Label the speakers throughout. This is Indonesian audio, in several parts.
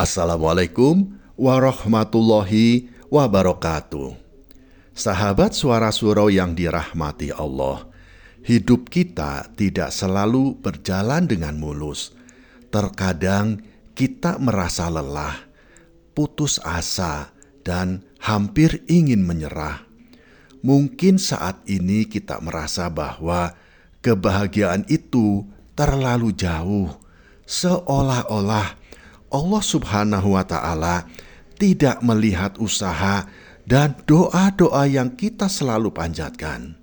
Speaker 1: Assalamualaikum warahmatullahi wabarakatuh. Sahabat Suara Surau yang dirahmati Allah, hidup kita tidak selalu berjalan dengan mulus. Terkadang kita merasa lelah, putus asa, dan hampir ingin menyerah. Mungkin saat ini kita merasa bahwa kebahagiaan itu terlalu jauh, seolah-olah Allah Subhanahu wa Ta'ala tidak melihat usaha dan doa-doa yang kita selalu panjatkan.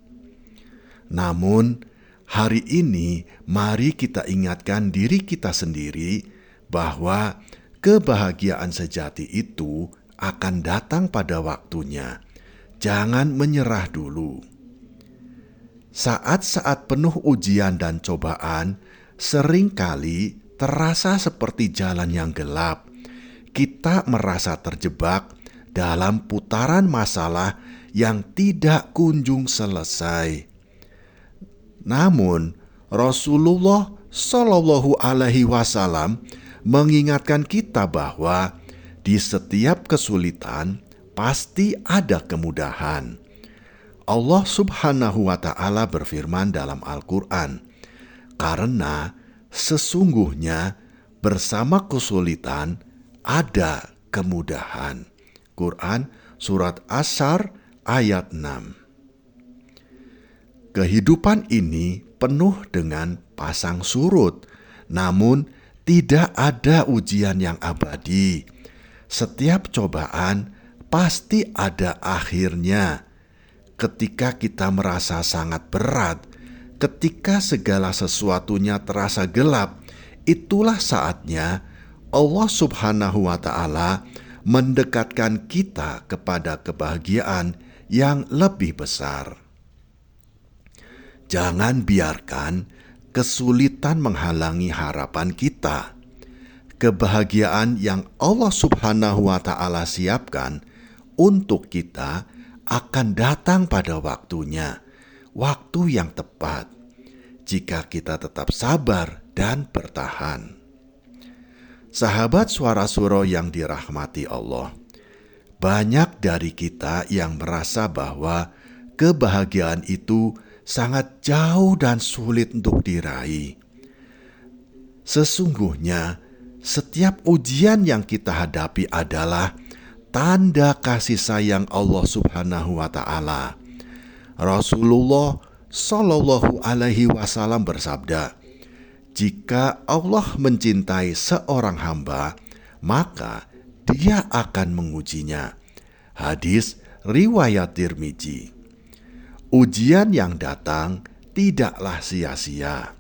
Speaker 1: Namun, hari ini mari kita ingatkan diri kita sendiri bahwa kebahagiaan sejati itu akan datang pada waktunya. Jangan menyerah dulu. Saat-saat penuh ujian dan cobaan seringkali terasa seperti jalan yang gelap. Kita merasa terjebak dalam putaran masalah yang tidak kunjung selesai. Namun, Rasulullah Shallallahu Alaihi Wasallam mengingatkan kita bahwa di setiap kesulitan pasti ada kemudahan. Allah Subhanahu wa Ta'ala berfirman dalam Al-Quran, "Karena sesungguhnya bersama kesulitan ada kemudahan." Quran Surat Asyar ayat 6. Kehidupan ini penuh dengan pasang surut, namun tidak ada ujian yang abadi. Setiap cobaan pasti ada akhirnya. Ketika kita merasa sangat berat, ketika segala sesuatunya terasa gelap, itulah saatnya Allah Subhanahu wa Ta'ala mendekatkan kita kepada kebahagiaan yang lebih besar. Jangan biarkan kesulitan menghalangi harapan kita. Kebahagiaan yang Allah Subhanahu wa Ta'ala siapkan untuk kita akan datang pada waktunya. Waktu yang tepat jika kita tetap sabar dan bertahan. Sahabat Suara Surau yang dirahmati Allah, banyak dari kita yang merasa bahwa kebahagiaan itu sangat jauh dan sulit untuk diraih. Sesungguhnya setiap ujian yang kita hadapi adalah tanda kasih sayang Allah Subhanahu wa Ta'ala. Rasulullah Shallallahu Alaihi Wasallam bersabda, "Jika Allah mencintai seorang hamba, maka Dia akan mengujinya." Hadis riwayat Tirmidzi. Ujian yang datang tidaklah sia-sia.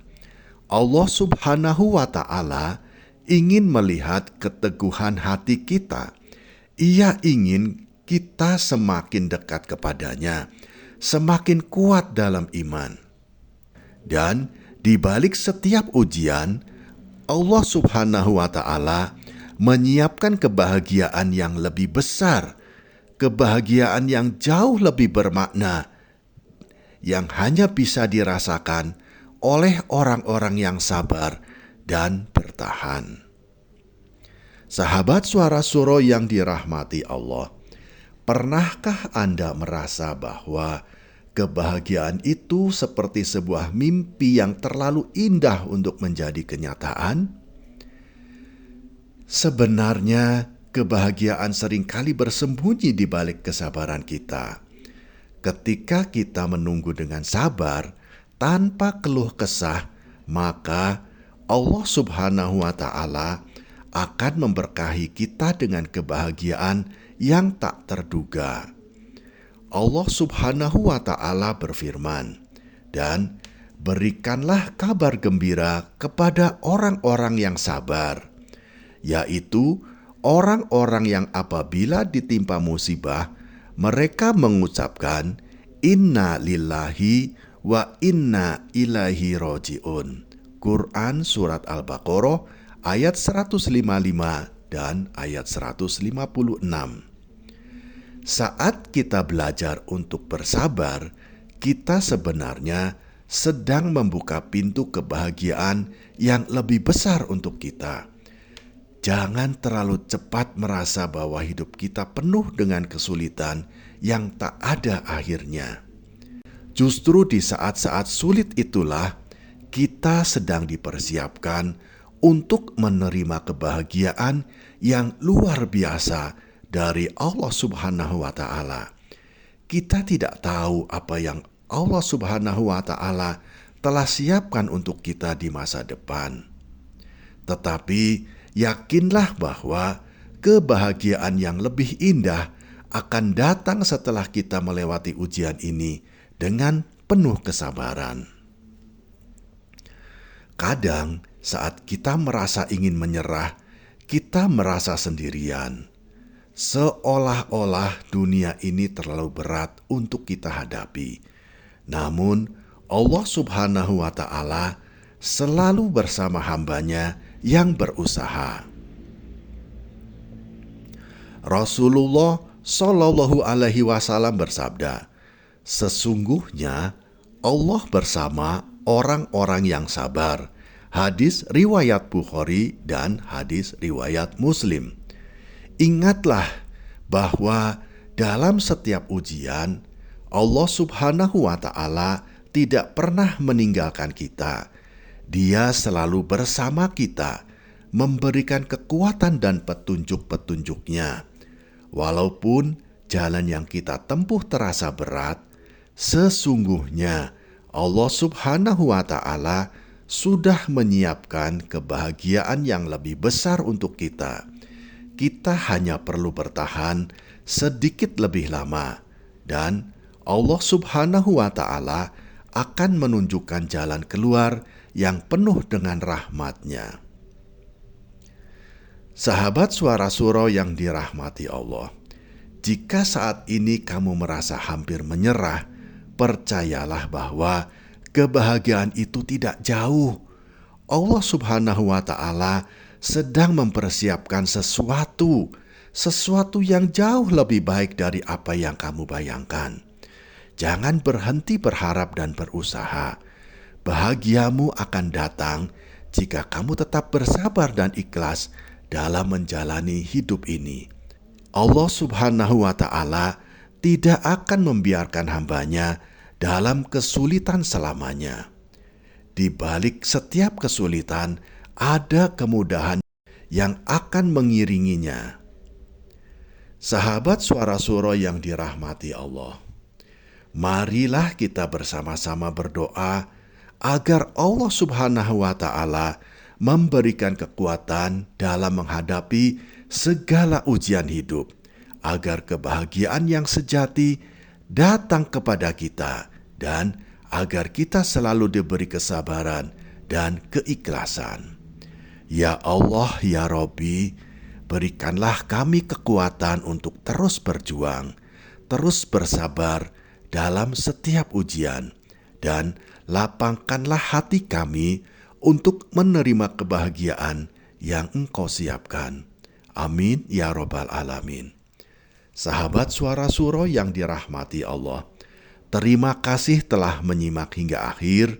Speaker 1: Allah Subhanahu wa Ta'ala ingin melihat keteguhan hati kita. Ia ingin kita semakin dekat kepadanya, semakin kuat dalam iman. Dan di balik setiap ujian, Allah Subhanahu wa Ta'ala menyiapkan kebahagiaan yang lebih besar, kebahagiaan yang jauh lebih bermakna, yang hanya bisa dirasakan oleh orang-orang yang sabar dan bertahan. Sahabat Suara Surau yang dirahmati Allah, pernahkah Anda merasa bahwa kebahagiaan itu seperti sebuah mimpi yang terlalu indah untuk menjadi kenyataan? Sebenarnya, kebahagiaan seringkali bersembunyi di balik kesabaran kita. Ketika kita menunggu dengan sabar, tanpa keluh kesah, maka Allah Subhanahu wa Ta'ala akan memberkahi kita dengan kebahagiaan yang tak terduga. Allah Subhanahu wa Ta'ala berfirman, "Dan berikanlah kabar gembira kepada orang-orang yang sabar, yaitu orang-orang yang apabila ditimpa musibah, mereka mengucapkan, 'Inna lillahi wa inna ilaihi roji'un.'" Quran Surat Al-Baqarah ayat 155 dan ayat 156. Saat kita belajar untuk bersabar, kita sebenarnya sedang membuka pintu kebahagiaan yang lebih besar untuk kita. Jangan terlalu cepat merasa bahwa hidup kita penuh dengan kesulitan yang tak ada akhirnya. Justru di saat-saat sulit itulah kita sedang dipersiapkan untuk menerima kebahagiaan yang luar biasa dari Allah Subhanahu wa Ta'ala. Kita tidak tahu apa yang Allah Subhanahu wa Ta'ala telah siapkan untuk kita di masa depan. Tetapi yakinlah bahwa kebahagiaan yang lebih indah akan datang setelah kita melewati ujian ini dengan penuh kesabaran. Kadang saat kita merasa ingin menyerah, kita merasa sendirian. Seolah-olah dunia ini terlalu berat untuk kita hadapi. Namun Allah Subhanahu wa Ta'ala selalu bersama hambanya yang berusaha. Rasulullah Shallallahu Alaihi Wasallam bersabda, "Sesungguhnya Allah bersama orang-orang yang sabar." Hadis riwayat Bukhari dan hadis riwayat Muslim. Ingatlah bahwa dalam setiap ujian, Allah Subhanahu wa Ta'ala tidak pernah meninggalkan kita. Dia selalu bersama kita, memberikan kekuatan dan petunjuk-petunjuknya. Walaupun jalan yang kita tempuh terasa berat, sesungguhnya Allah Subhanahu wa Ta'ala sudah menyiapkan kebahagiaan yang lebih besar untuk kita. Kita hanya perlu bertahan sedikit lebih lama, dan Allah Subhanahu wa Ta'ala akan menunjukkan jalan keluar yang penuh dengan rahmat-Nya. Sahabat Suara Suro yang dirahmati Allah, jika saat ini kamu merasa hampir menyerah, percayalah bahwa kebahagiaan itu tidak jauh. Allah Subhanahu wa Ta'ala sedang mempersiapkan sesuatu yang jauh lebih baik dari apa yang kamu bayangkan. Jangan berhenti berharap dan berusaha. Bahagiamu akan datang jika kamu tetap bersabar dan ikhlas dalam menjalani hidup ini. Allah Subhanahu wa Ta'ala tidak akan membiarkan hambanya dalam kesulitan selamanya. Di balik setiap kesulitan ada kemudahan yang akan mengiringinya. Sahabat Suara Suro yang dirahmati Allah, marilah kita bersama-sama berdoa agar Allah Subhanahu wa Ta'ala memberikan kekuatan dalam menghadapi segala ujian hidup, agar kebahagiaan yang sejati datang kepada kita, dan agar kita selalu diberi kesabaran dan keikhlasan. Ya Allah, ya Robbi, berikanlah kami kekuatan untuk terus berjuang, terus bersabar dalam setiap ujian, dan lapangkanlah hati kami untuk menerima kebahagiaan yang Engkau siapkan. Amin ya Rabbal Alamin. Sahabat Suara Suro yang dirahmati Allah, terima kasih telah menyimak hingga akhir.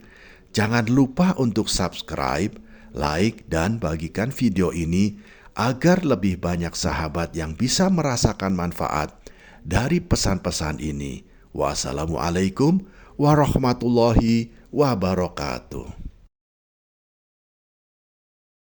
Speaker 1: Jangan lupa untuk subscribe, like, dan bagikan video ini agar lebih banyak sahabat yang bisa merasakan manfaat dari pesan-pesan ini. Wassalamualaikum warahmatullahi wabarakatuh.